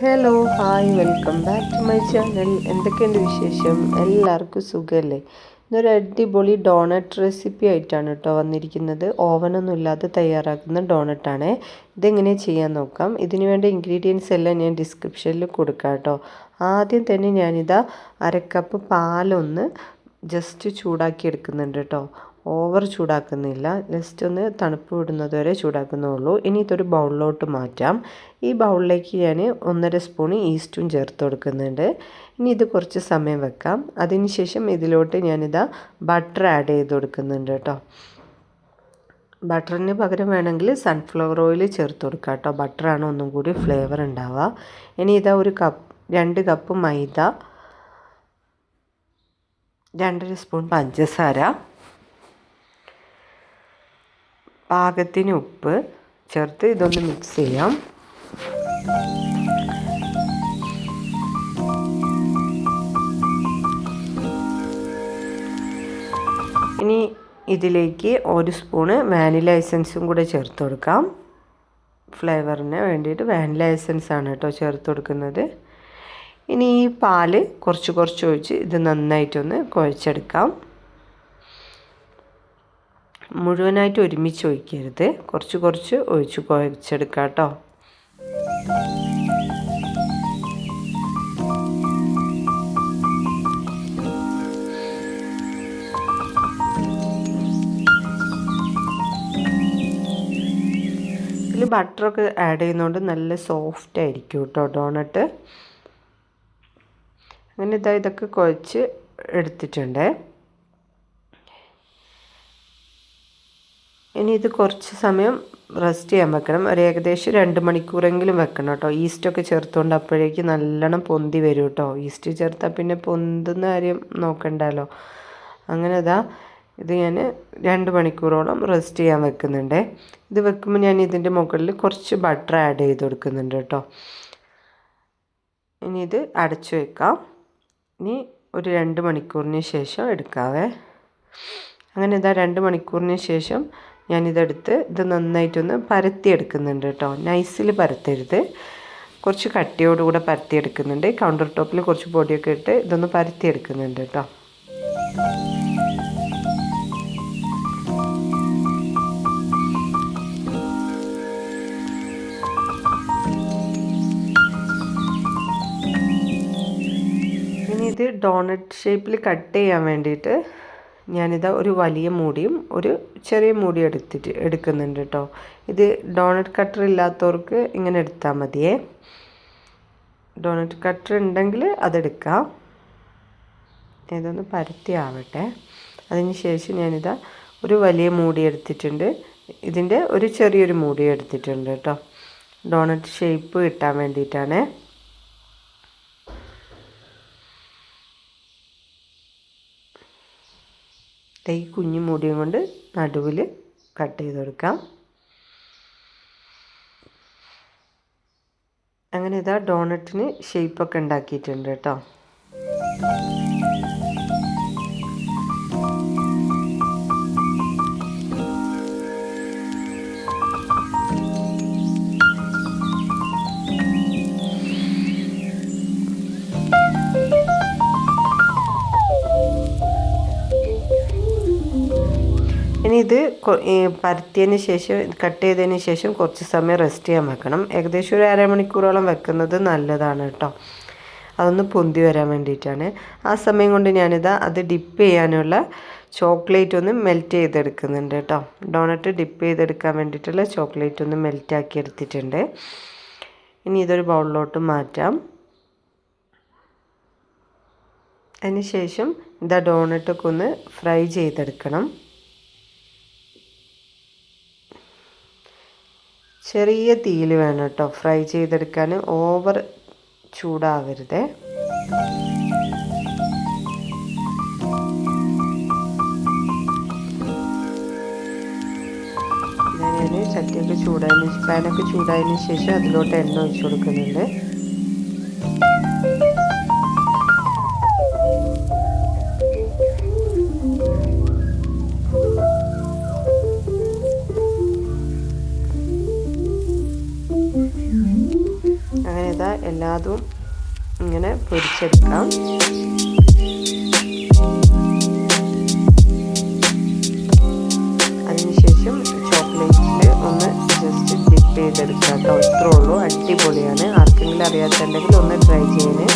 Hello hi welcome back to my channel. എന്തൊക്കെയുണ്ട് വിശേഷം? എല്ലാവർക്കും സുഖമല്ലേ? ഇന്നൊരു അടിപൊളി ഡോണറ്റ് റെസിപ്പി ആയിട്ടാണ് കേട്ടോ വന്നിരിക്കുന്നത്. ഓവനൊന്നും ഇല്ലാതെ തയ്യാറാക്കുന്ന ഡോണറ്റാണ്. ഇതെങ്ങനെ ചെയ്യാൻ നോക്കാം. ഇതിനു വേണ്ട ഇൻഗ്രീഡിയൻസ് എല്ലാം ഞാൻ ഡിസ്ക്രിപ്ഷനിൽ കൊടുക്കാം കേട്ടോ. ആദ്യം തന്നെ ഞാനിതാ അരക്കപ്പ് പാലൊന്ന് ജസ്റ്റ് ചൂടാക്കി എടുക്കുന്നുണ്ട് കേട്ടോ. ഓവർ ചൂടാക്കുന്നില്ല, ജസ്റ്റ് ഒന്ന് തണുപ്പ് വിടുന്നത് വരെ ചൂടാക്കുന്നുള്ളൂ. ഇനി ഇതൊരു ബൗളിലോട്ട് മാറ്റാം. ഈ ബൗളിലേക്ക് ഞാൻ 1.5 സ്പൂൺ ഈസ്റ്റും ചേർത്ത് കൊടുക്കുന്നുണ്ട്. ഇനി ഇത് കുറച്ച് സമയം വെക്കാം. അതിനുശേഷം ഇതിലോട്ട് ഞാനിതാ ബട്ടർ ആഡ് ചെയ്ത് കൊടുക്കുന്നുണ്ട് കേട്ടോ. ബട്ടറിന് പകരം വേണമെങ്കിൽ സൺഫ്ലവർ ഓയിൽ ചേർത്ത് കൊടുക്കാം കേട്ടോ. ബട്ടറാണ് ഒന്നും കൂടി ഫ്ലേവർ ഉണ്ടാവുക. ഇനി ഇതാ 2 കപ്പ് മൈദ, 2.5 സ്പൂൺ പഞ്ചസാര, പാകത്തിന് ഉപ്പ് ചേർത്ത് ഇതൊന്ന് മിക്സ് ചെയ്യാം. ഇനി ഇതിലേക്ക് 1 സ്പൂണ് വാനില എസൻസും കൂടെ ചേർത്ത് കൊടുക്കാം. ഫ്ലേവറിന് വേണ്ടിയിട്ട് വാനില എസൻസ് ആണ് കേട്ടോ ചേർത്ത് കൊടുക്കുന്നത്. ഇനി ഈ പാല് കുറച്ച് ഒഴിച്ച് ഇത് നന്നായിട്ടൊന്ന് കുഴച്ചെടുക്കാം. മുഴുവനായിട്ട് ഒരുമിച്ച് ഒഴിക്കരുത്, കുറച്ച് ഒഴിച്ച് കുഴച്ചെടുക്കാം കേട്ടോ. ഇതിൽ ബട്ടറൊക്കെ ആഡ് ചെയ്യുന്നതുകൊണ്ട് നല്ല സോഫ്റ്റ് ആയിരിക്കും കേട്ടോ ഡോണറ്റ്. അങ്ങനെ ഇതൊക്കെ കുഴച്ച് എടുത്തിട്ടുണ്ട്. ഇനി ഇത് കുറച്ച് സമയം റെസ്റ്റ് ചെയ്യാൻ വെക്കണം. ഒരു ഏകദേശം 2 മണിക്കൂറെങ്കിലും വെക്കണം കേട്ടോ. ഈസ്റ്റൊക്കെ ചേർത്തുകൊണ്ട് അപ്പോഴേക്ക് നല്ലോണം പൊന്തി വരും കേട്ടോ. ഈസ്റ്റ് ചേർത്താൽ പിന്നെ പൊന്തുന്ന കാര്യം നോക്കണ്ടല്ലോ. അങ്ങനെ ഇത് ഞാൻ 2 മണിക്കൂറോളം റെസ്റ്റ് ചെയ്യാൻ വെക്കുന്നുണ്ട്. ഇത് വെക്കുമ്പോൾ ഞാൻ ഇതിൻ്റെ മുകളിൽ കുറച്ച് ബട്ടർ ആഡ് ചെയ്ത് കൊടുക്കുന്നുണ്ട് കേട്ടോ. ഇനി ഇത് അടച്ചു വെക്കാം. ഇനി ഒരു 2 മണിക്കൂറിന് ശേഷം എടുക്കാവേ. അങ്ങനെ 2 മണിക്കൂറിന് ശേഷം ഞാനിതെടുത്ത് ഇത് നന്നായിട്ടൊന്ന് പരത്തിയെടുക്കുന്നുണ്ട് കേട്ടോ. നൈസിൽ പരത്തരുത്, കുറച്ച് കട്ടിയോടുകൂടെ പരത്തിയെടുക്കുന്നുണ്ട്. കൗണ്ടർ ടോപ്പിൽ കുറച്ച് പൊടിയൊക്കെ ഇട്ട് ഇതൊന്ന് പരത്തിയെടുക്കുന്നുണ്ട് കേട്ടോ. ഇനി ഇത് ഡോണറ്റ് ഷേപ്പിൽ കട്ട് ചെയ്യാൻ വേണ്ടിയിട്ട് ഞാനിതാ ഒരു വലിയ മൂടിയും ഒരു ചെറിയ മൂടി എടുക്കുന്നുണ്ട് കേട്ടോ. ഇത് ഡോണറ്റ് കട്ടർ ഇല്ലാത്തവർക്ക് ഇങ്ങനെ എടുത്താൽ മതിയേ. ഡോണറ്റ് കട്ടർ ഉണ്ടെങ്കിൽ അതെടുക്കാം. ഇതൊന്ന് പരത്തി ആവട്ടെ. അതിന് ശേഷം ഞാനിതാ ഒരു വലിയ മൂടി എടുത്തിട്ടുണ്ട്. ഇതിൻ്റെ ഒരു ചെറിയൊരു മൂടി എടുത്തിട്ടുണ്ട് കേട്ടോ. ഡോണറ്റ് ഷേപ്പ് കിട്ടാൻ വേണ്ടിയിട്ടാണ്. ഈ കുഞ്ഞു മൂടിയും കൊണ്ട് നടുവിൽ കട്ട് ചെയ്ത് കൊടുക്കാം. അങ്ങനെ ഡോണറ്റിന് ഷേപ്പൊക്കെ ഉണ്ടാക്കിയിട്ടുണ്ട് കേട്ടോ. ഇനി ഇത് പരത്തിയതിന് ശേഷം കട്ട് ചെയ്തതിന് ശേഷം കുറച്ച് സമയം റെസ്റ്റ് ചെയ്യാൻ വെക്കണം. ഏകദേശം ഒരു 1/2 മണിക്കൂറോളം വെക്കുന്നത് നല്ലതാണ് കേട്ടോ. അതൊന്ന് പൊന്തി വരാൻ വേണ്ടിയിട്ടാണ്. ആ സമയം കൊണ്ട് അത് ഡിപ്പ് ചെയ്യാനുള്ള ചോക്ലേറ്റ് ഒന്ന് മെൽറ്റ് ചെയ്തെടുക്കുന്നുണ്ട് കേട്ടോ. ഡോണറ്റ് ഡിപ്പ് ചെയ്തെടുക്കാൻ വേണ്ടിയിട്ടുള്ള ചോക്ലേറ്റ് ഒന്ന് മെൽറ്റാക്കി എടുത്തിട്ടുണ്ട്. ഇനി ഇതൊരു ബൗളിലോട്ട് മാറ്റാം. അതിന് ശേഷം ഡോണറ്റൊക്കെ ഒന്ന് ഫ്രൈ ചെയ്തെടുക്കണം. ചെറിയ തീയിൽ വേണം കേട്ടോ ഫ്രൈ ചെയ്തെടുക്കാൻ, ഓവർ ചൂടാവരുത്. ഞാൻ പാനൊക്കെ ചൂടായതിന് ശേഷം അതിലോട്ട് എണ്ണ ഒഴിച്ചു കൊടുക്കുന്നുണ്ട്. ഇതാ എല്ലാതും ഇങ്ങനെ പൊരിച്ചെടുക്കാം. അതിനുശേഷം ചോക്ലേറ്റിൽ ഒന്ന് ജസ്റ്റ് ഡിപ്പ് ചെയ്തെടുക്കാം കേട്ടോ. ഇത്രേ ഉള്ളൂ. അടിപൊളിയാണ്. ആർക്കെങ്കിലും അറിയാത്തുണ്ടെങ്കിൽ ഒന്ന് ട്രൈ ചെയ്യാൻ.